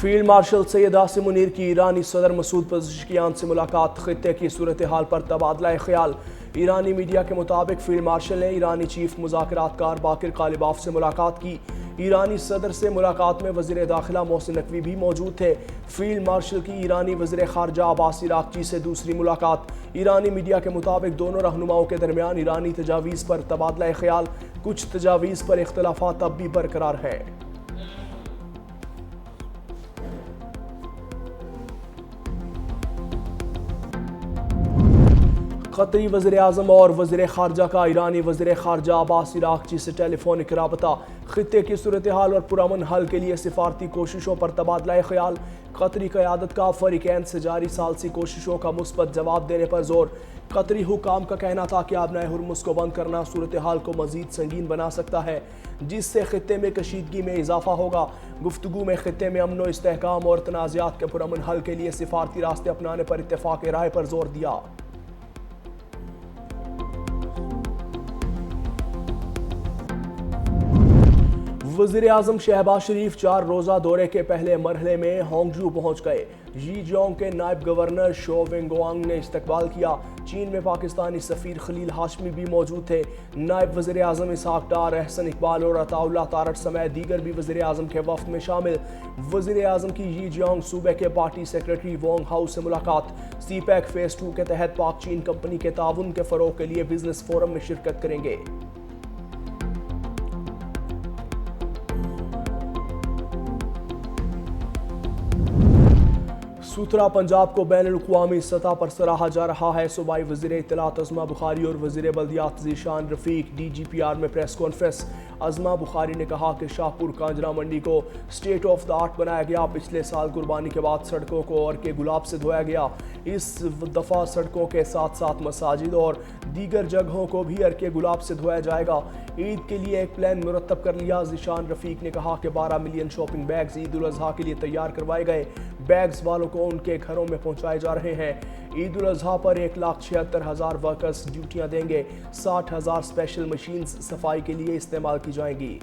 Field marshal Syed Asim Munir کی ایرانی صدر مسعود پزشکیان سے ملاقات، خطے کی صورتحال پر تبادلہ خیال۔ ایرانی میڈیا کے مطابق فیلڈ مارشل نے ایرانی چیف مذاکرات کار باقر قالیباف سے ملاقات کی۔ ایرانی صدر سے ملاقات میں وزیر داخلہ محسن نقوی بھی موجود تھے۔ فیلڈ مارشل کی ایرانی وزیر خارجہ عباس عراقچی سے دوسری ملاقات۔ ایرانی میڈیا کے مطابق دونوں رہنماؤں کے درمیان ایرانی تجاویز پر تبادلہ خیال، کچھ تجاویز پر اختلافات اب بھی برقرار ہیں۔ قطری وزیر اعظم اور وزیر خارجہ کا ایرانی وزیر خارجہ عباس عراقچی سے ٹیلی فونک رابطہ، خطے کی صورتحال اور پرامن حل کے لیے سفارتی کوششوں پر تبادلہ خیال۔ قطری قیادت کا فریقین سے جاری ثالثی کوششوں کا مثبت جواب دینے پر زور۔ قطری حکام کا کہنا تھا کہ آبنائے ہرمز کو بند کرنا صورتحال کو مزید سنگین بنا سکتا ہے، جس سے خطے میں کشیدگی میں اضافہ ہوگا۔ گفتگو میں خطے میں امن و استحکام اور تنازعات کے پرامن حل کے لیے سفارتی راستے اپنانے پر اتفاق رائے پر زور دیا۔ وزیر اعظم شہباز شریف 4 روزہ دورے کے پہلے مرحلے میں ہانگجو پہنچ گئے۔ ژی جیونگ کے نائب گورنر شو ونگوانگ نے استقبال کیا۔ چین میں پاکستانی سفیر خلیل ہاشمی بھی موجود تھے۔ نائب وزیر اعظم اسحاق ڈار، احسن اقبال اور عطا اللہ تارڑ سمیت دیگر بھی وزیر اعظم کے وفد میں شامل۔ وزیر اعظم کی ژی جیونگ صوبے کے پارٹی سیکرٹری وونگ ہاؤس سے ملاقات۔ سی پیک فیز 2 کے تحت پاک چین کمپنی کے تعاون کے فروغ کے لیے بزنس فورم میں شرکت کریں گے۔ ستھرا پنجاب کو بین الاقوامی سطح پر سراہا جا رہا ہے۔ صوبائی وزیر اطلاعات عظمہ بخاری اور وزیر بلدیات ذیشان رفیق ڈی جی پی آر میں پریس کانفرنس۔ عظمہ بخاری نے کہا کہ شاہپور کانجرا منڈی کو اسٹیٹ آف دا آرٹ بنایا گیا۔ پچھلے سال قربانی کے بعد سڑکوں کو اور کے گلاب سے دھویا گیا۔ اس دفعہ سڑکوں کے ساتھ ساتھ مساجد اور دیگر جگہوں کو بھی ارکے گلاب سے دھویا جائے گا۔ عید کے لیے ایک پلان مرتب کر لیا۔ ذیشان رفیق نے کہا کہ 12 ملین شاپنگ بیگز عید الاضحیٰ کے لیے تیار کروائے گئے۔ بیگز والوں کو ان کے گھروں میں پہنچائے جا رہے ہیں۔ عید الاضحیٰ پر 1,76,000 ورکرز ڈیوٹیاں دیں گے۔ 60,000 اسپیشل مشینز صفائی کے لیے استعمال کی جائیں گی۔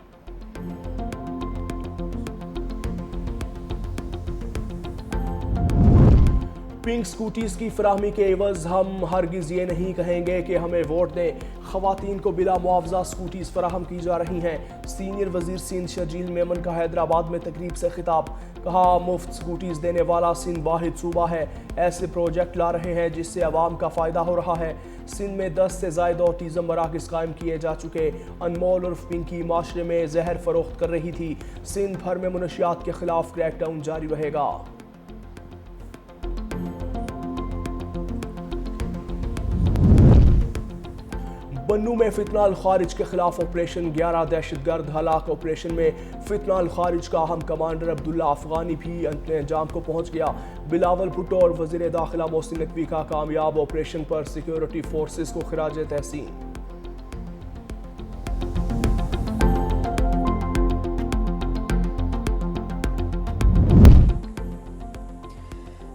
پنک سکوٹیز کی فراہمی کے عوض ہم ہرگز یہ نہیں کہیں گے کہ ہمیں ووٹ دیں۔ خواتین کو بلا معاوضہ سکوٹیز فراہم کی جا رہی ہیں۔ سینئر وزیر سندھ شرجیل میمن کا حیدرآباد میں تقریب سے خطاب۔ کہا مفت سکوٹیز دینے والا سندھ واحد صوبہ ہے۔ ایسے پروجیکٹ لا رہے ہیں جس سے عوام کا فائدہ ہو رہا ہے۔ سندھ میں 10 سے زائد آٹیزم مراکز قائم کیے جا چکے۔ انمول عرف پنکی معاشرے میں زہر فروخت کر رہی تھی۔ سندھ بھر میں منشیات کے خلاف کریک ڈاؤن جاری رہے گا۔ بنو میں فتنہ الخارج کے خلاف آپریشن، 11 دہشت گرد ہلاک۔ آپریشن میں فتنہ الخارج کا اہم کمانڈر عبداللہ افغانی بھی اپنے انجام کو پہنچ گیا۔ بلاول بھٹو اور وزیر داخلہ محسن نقوی کا کامیاب آپریشن پر سیکیورٹی فورسز کو خراج تحسین۔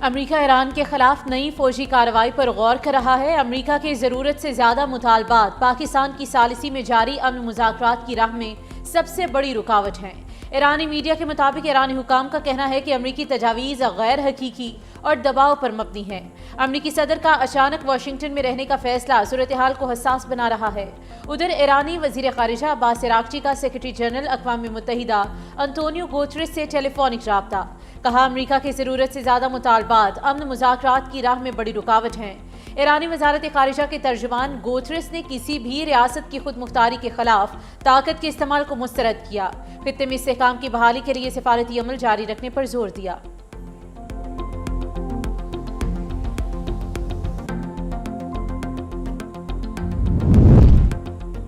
امریکہ ایران کے خلاف نئی فوجی کارروائی پر غور کر رہا ہے۔ امریکہ کے ضرورت سے زیادہ مطالبات پاکستان کی ثالثی میں جاری امن مذاکرات کی راہ میں سب سے بڑی رکاوٹ ہیں۔ ایرانی میڈیا کے مطابق ایرانی حکام کا کہنا ہے کہ امریکی تجاویز غیر حقیقی اور دباؤ پر مبنی ہیں۔ امریکی صدر کا اچانک واشنگٹن میں رہنے کا فیصلہ صورتحال کو حساس بنا رہا ہے۔ ادھر ایرانی وزیر خارجہ عباس عراقچی کا سیکرٹری جنرل اقوام متحدہ انطونیو گوتریس سے ٹیلی فونک رابطہ۔ کہا امریکہ کی ضرورت سے زیادہ مطالبات امن مذاکرات کی راہ میں بڑی رکاوٹ ہیں۔ ایرانی وزارت خارجہ کے ترجمان گوتریس نے کسی بھی ریاست کی خود مختاری کے خلاف طاقت کے استعمال کو مسترد کیا۔ خطے میں استحکام کی بحالی کے لیے سفارتی عمل جاری رکھنے پر زور دیا۔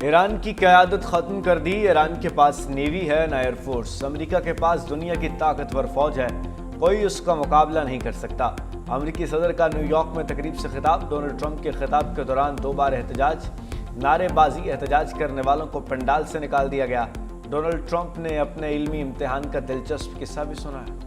ایران کی قیادت ختم کر دی۔ ایران کے پاس نیوی ہے نہ ایئر فورس۔ امریکہ کے پاس دنیا کی طاقتور فوج ہے، کوئی اس کا مقابلہ نہیں کر سکتا۔ امریکی صدر کا نیو یارک میں تقریب سے خطاب۔ ڈونلڈ ٹرمپ کے خطاب کے دوران 2 بار احتجاج، نعرے بازی۔ احتجاج کرنے والوں کو پنڈال سے نکال دیا گیا۔ ڈونلڈ ٹرمپ نے اپنے علمی امتحان کا دلچسپ قصہ بھی سنایا۔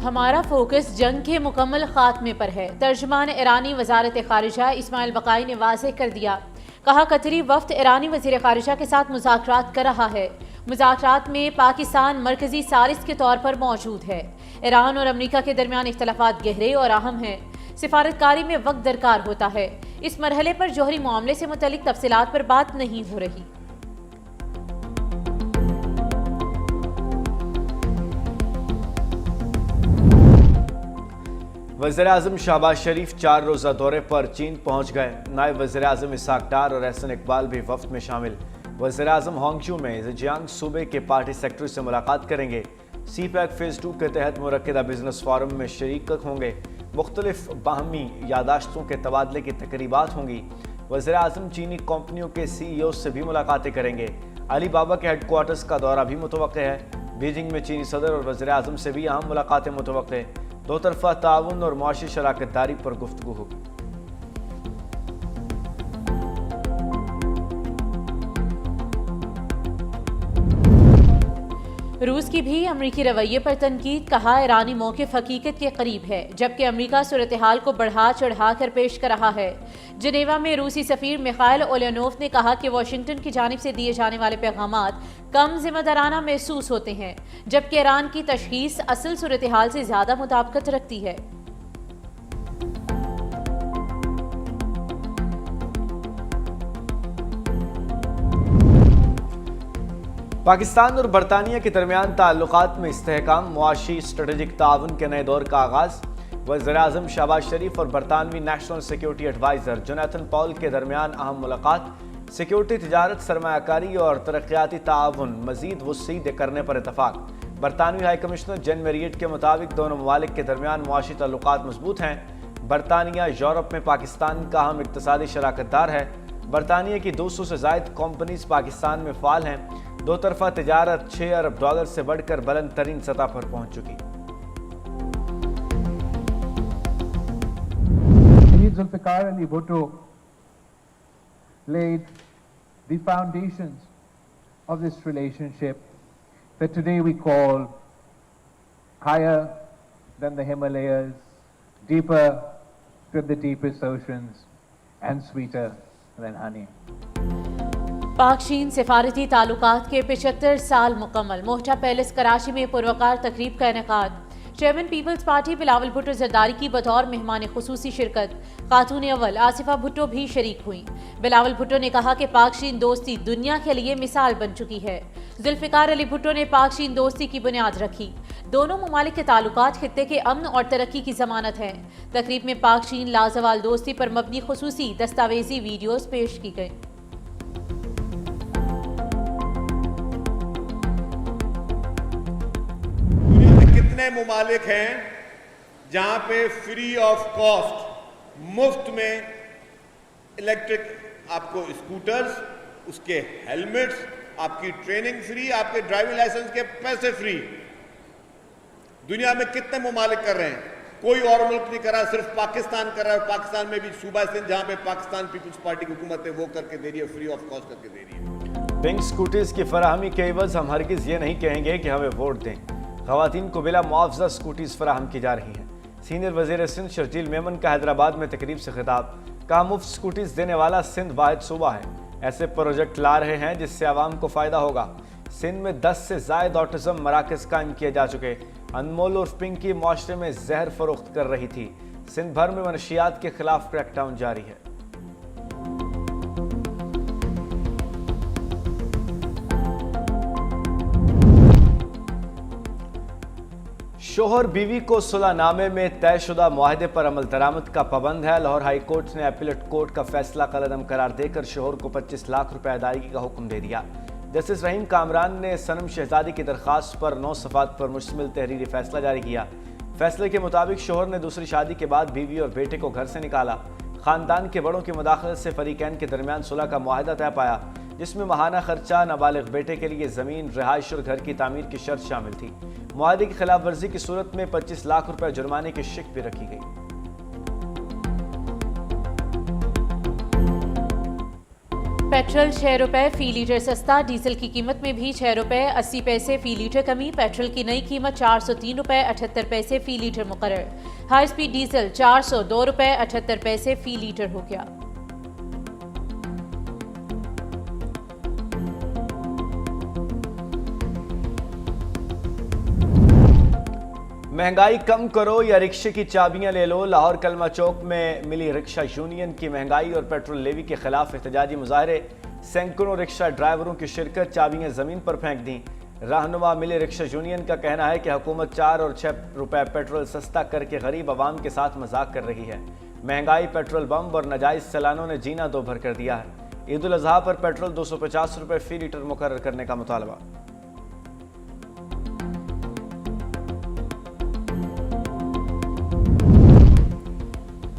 ہمارا فوکس جنگ کے مکمل خاتمے پر ہے، ترجمان ایرانی وزارت خارجہ اسماعیل بقائی نے واضح کر دیا۔ کہا قطری وفد ایرانی وزیر خارجہ کے ساتھ مذاکرات کر رہا ہے۔ مذاکرات میں پاکستان مرکزی ثالث کے طور پر موجود ہے۔ ایران اور امریکہ کے درمیان اختلافات گہرے اور اہم ہیں۔ سفارتکاری میں وقت درکار ہوتا ہے۔ اس مرحلے پر جوہری معاملے سے متعلق تفصیلات پر بات نہیں ہو رہی۔ وزیراعظم شہباز شریف 4 روزہ دورے پر چین پہنچ گئے۔ نائب وزیراعظم اسحاق ڈار اور احسن اقبال بھی وفد میں شامل۔ وزیراعظم ہانگچو میں زنجیانگ صوبے کے پارٹی سیکٹری سے ملاقات کریں گے۔ سی پیک فیز 2 کے تحت منعقدہ بزنس فورم میں شریک ہوں گے۔ مختلف باہمی یادداشتوں کے تبادلے کی تقریبات ہوں گی۔ وزیراعظم چینی کمپنیوں کے سی ای او سے بھی ملاقاتیں کریں گے۔ علی بابا کے ہیڈ کوارٹرز کا دورہ بھی متوقع ہے۔ بیجنگ میں چینی صدر اور وزیراعظم سے بھی اہم ملاقاتیں متوقع ہیں۔ دو طرفہ تعاون اور معاشی شراکت داری پر گفتگو ہوگی۔ روس کی بھی امریکی رویے پر تنقید، کہا ایرانی موقف حقیقت کے قریب ہے جبکہ امریکہ صورتحال کو بڑھا چڑھا کر پیش کر رہا ہے۔ جنیوا میں روسی سفیر میخائل اولینوف نے کہا کہ واشنگٹن کی جانب سے دیے جانے والے پیغامات کم ذمہ دارانہ محسوس ہوتے ہیں جبکہ ایران کی تشخیص اصل صورتحال سے زیادہ مطابقت رکھتی ہے۔ پاکستان اور برطانیہ کے درمیان تعلقات میں استحکام، معاشی اسٹریٹجک تعاون کے نئے دور کا آغاز۔ وزیراعظم شہباز شریف اور برطانوی نیشنل سیکیورٹی ایڈوائزر جونیتھن پال کے درمیان اہم ملاقات۔ سیکیورٹی، تجارت، سرمایہ کاری اور ترقیاتی تعاون مزید وسیع کرنے پر اتفاق۔ برطانوی ہائی کمشنر جین میریٹ کے مطابق دونوں ممالک کے درمیان معاشی تعلقات مضبوط ہیں۔ برطانیہ یورپ میں پاکستان کا اہم اقتصادی شراکت دار ہے۔ برطانیہ کی 200 سے زائد کمپنیز پاکستان میں فعال ہیں۔ دو طرفہ تجارت 6 ارب ڈالر سے بڑھ کر بلند ترین سطح پر پہنچ چکی۔ Zulfikar Ali Bhutto laid the foundations of this relationship that today we call higher than the Himalayas, deeper than the deepest oceans, and sweeter than honey. پاک چین سفارتی تعلقات کے 75 سال مکمل۔ موہٹا پیلس کراچی میں پروقار تقریب کا انعقاد۔ چیئرمین پیپلز پارٹی بلاول بھٹو زرداری کی بطور مہمان خصوصی شرکت۔ خاتون اول آصفہ بھٹو بھی شریک ہوئیں۔ بلاول بھٹو نے کہا کہ پاک چین دوستی دنیا کے لیے مثال بن چکی ہے۔ ذوالفقار علی بھٹو نے پاک چین دوستی کی بنیاد رکھی۔ دونوں ممالک کے تعلقات خطے کے امن اور ترقی کی ضمانت ہیں۔ تقریب میں پاک چین لازوال دوستی پر مبنی خصوصی دستاویزی ویڈیوز پیش کی گئیں۔ کتنے ممالک ہیں جہاں پہ فری آف کاسٹ مفت میں الیکٹرک آپ کو اسکوٹرز، اس کے ہیلمٹس، آپ کی ٹریننگ فری، آپ کے ڈرائیونگ لائسنس کے پیسے فری؟ دنیا میں کتنے ممالک کر رہے ہیں؟ کوئی اور ملک نہیں کر رہا، صرف پاکستان کر رہا ہے۔ اور پاکستان میں بھی صوبہ سندھ جہاں پہ پاکستان پیپلز پارٹی کی حکومت ہے وہ کر کے دے رہی ہے، فری آف کاسٹ کر کے دے رہی ہے۔ پنک سکوٹرز کی فراہمی کے عوض ہم ہرگز یہ نہیں کہیں گے کہ ہمیں ووٹ دیں۔ خواتین کو بلا معاوضہ سکوٹیز فراہم کی جا رہی ہیں۔ سینئر وزیر سندھ شرجیل میمن کا حیدرآباد میں تقریب سے خطاب، کہا مفت سکوٹیز دینے والا سندھ واحد صوبہ ہے۔ ایسے پروجیکٹ لا رہے ہیں جس سے عوام کو فائدہ ہوگا۔ سندھ میں 10 سے زائد آٹزم مراکز قائم کیے جا چکے۔ انمول اور پنکی معاشرے میں زہر فروخت کر رہی تھی۔ سندھ بھر میں منشیات کے خلاف کریک ڈاؤن جاری ہے۔ شوہر بیوی کو صلح نامے میں طے شدہ معاہدے پر عمل درآمد کا پابند ہے۔ لاہور ہائی کورٹ نے اپیلیٹ کورٹ کا فیصلہ کالعدم قرار دے کر شوہر کو 25 لاکھ روپے ادائیگی کا حکم دے دیا۔ جسٹس رحیم کامران نے صنم شہزادی کی درخواست پر 9 صفحات پر مشتمل تحریری فیصلہ جاری کیا۔ فیصلے کے مطابق شوہر نے دوسری شادی کے بعد بیوی اور بیٹے کو گھر سے نکالا۔ خاندان کے بڑوں کی مداخلت سے فریقین کے درمیان صلح کا معاہدہ طے پایا، جس میں ماہانہ خرچہ، نابالغ بیٹے کے لیے زمین، رہائش اور گھر کی تعمیر کی شرط شامل تھی۔ معاہدے کی خلاف ورزی کی صورت میں 25 لاکھ روپے جرمانے کی شک بھی رکھی گئی۔ پیٹرول 6 روپے فی لیٹر سستا، ڈیزل کی قیمت میں بھی 6 روپے 80 پیسے فی لیٹر کمی۔ پیٹرول کی نئی قیمت 403 روپے 78 پیسے فی لیٹر مقرر۔ ہائی سپیڈ ڈیزل 402 روپے 78 پیسے فی لیٹر ہو گیا۔ مہنگائی کم کرو یا رکشے کی چابیاں لے لو، لاہور کلمہ چوک میں ملی رکشہ یونین کی مہنگائی اور پیٹرول لیوی کے خلاف احتجاجی مظاہرے، سینکڑوں رکشہ ڈرائیوروں کی شرکت، چابیاں زمین پر پھینک دیں۔ رہنما ملی رکشہ یونین کا کہنا ہے کہ حکومت 4 اور 6 روپے پیٹرول سستا کر کے غریب عوام کے ساتھ مذاق کر رہی ہے۔ مہنگائی، پیٹرول بم اور ناجائز چلانوں نے جینا دو بھر کر دیا ہے۔ عید الاضحیٰ پر پیٹرول 250 روپے فی لیٹر مقرر کرنے کا مطالبہ۔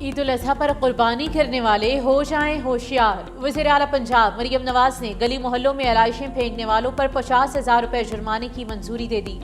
عید الاضحیٰ پر قربانی کرنے والے ہو جائیں ہوشیار۔ وزیر اعلیٰ پنجاب مریم نواز نے گلی محلوں میں علائشیں پھینکنے والوں پر 50,000 روپے جرمانے کی منظوری دے دی۔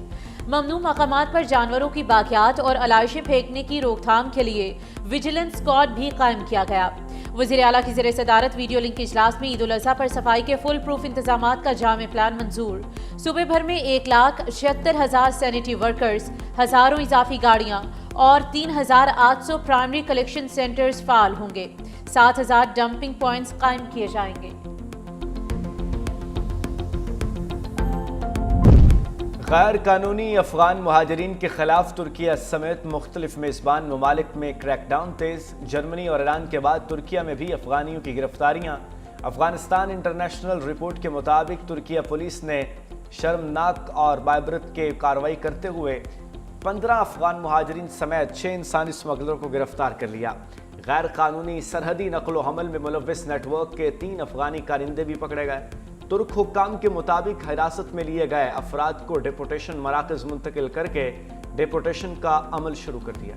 ممنوع مقامات پر جانوروں کی باقیات اور علائشیں پھینکنے کی روک تھام کے لیے ویجیلنس اسکواڈ بھی قائم کیا گیا۔ وزیر اعلیٰ کی زیر صدارت ویڈیو لنک اجلاس میں عید الاضحیٰ پر صفائی کے فل پروف انتظامات کا جامع پلان منظور۔ صوبے بھر میں 1,76,000 سینیٹری ورکرز، ہزاروں اضافی گاڑیاں اور 3,800 پرائمری کلیکشن سینٹرز فعال ہوں گے۔ 7,000 ڈمپنگ پوائنٹس قائم کیے جائیں گے۔ غیر قانونی افغان مہاجرین کے خلاف ترکیہ سمیت مختلف میزبان ممالک میں کریک ڈاؤن تیز۔ جرمنی اور ایران کے بعد ترکیہ میں بھی افغانیوں کی گرفتاریاں۔ افغانستان انٹرنیشنل رپورٹ کے مطابق ترکیہ پولیس نے شرمناک اور بائبرت کے کارروائی کرتے ہوئے 15 افغان مہاجرین سمیت 6 انسانی اسمگلروں کو گرفتار کر لیا۔ غیر قانونی سرحدی نقل و حمل میں ملوث نیٹ ورک کے 3 افغانی کارندے بھی پکڑے گئے۔ ترک حکام کے مطابق حراست میں لیے گئے افراد کو ڈیپورٹیشن مراکز منتقل کر کے ڈیپورٹیشن کا عمل شروع کر دیا۔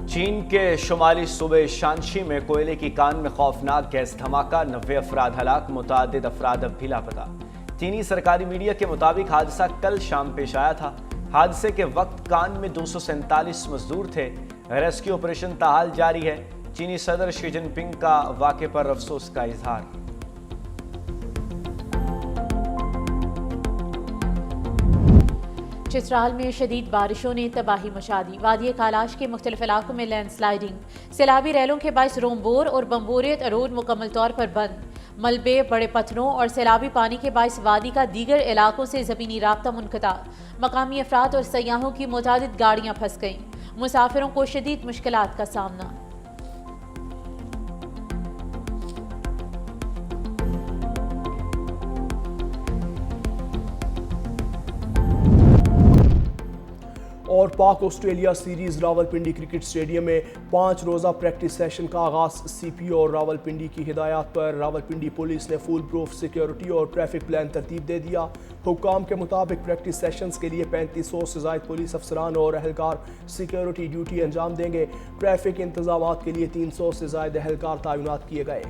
چین کے شمالی صوبے شانشی میں کوئلے کی کان میں خوفناک گیس دھماکہ، 90 افراد ہلاک، متعدد افراد اب بھی لاپتہ۔ چینی سرکاری میڈیا کے مطابق حادثہ کل شام پیش آیا تھا۔ حادثے کے وقت کان میں 247 مزدور تھے۔ ریسکیو آپریشن تاحال جاری ہے۔ چینی صدر شی جن پنگ کا واقعے پر افسوس کا اظہار۔ چترال میں شدید بارشوں نے تباہی مچا دی۔ وادی کالاش کے مختلف علاقوں میں لینڈ سلائیڈنگ، سیلابی ریلوں کے باعث رومبور اور بمبوریت روڈ مکمل طور پر بند۔ ملبے، بڑے پتھروں اور سیلابی پانی کے باعث وادی کا دیگر علاقوں سے زمینی رابطہ منقطع۔ مقامی افراد اور سیاحوں کی متعدد گاڑیاں پھنس گئیں۔ مسافروں کو شدید مشکلات کا سامنا۔ اور پاک Australia series Rawalpindi cricket stadium میں 5 روزہ پریکٹس سیشن کا آغاز۔ سی پی او اور راولپنڈی کی ہدایات پر راولپنڈی پولیس نے فول پروف سیکیورٹی اور ٹریفک پلان ترتیب دے دیا۔ حکام کے مطابق پریکٹس سیشنز کے لیے 3500 سے زائد پولیس افسران اور اہلکار سیکیورٹی ڈیوٹی انجام دیں گے۔ ٹریفک انتظامات کے لیے 300 سے زائد اہلکار تعینات کیے گئے۔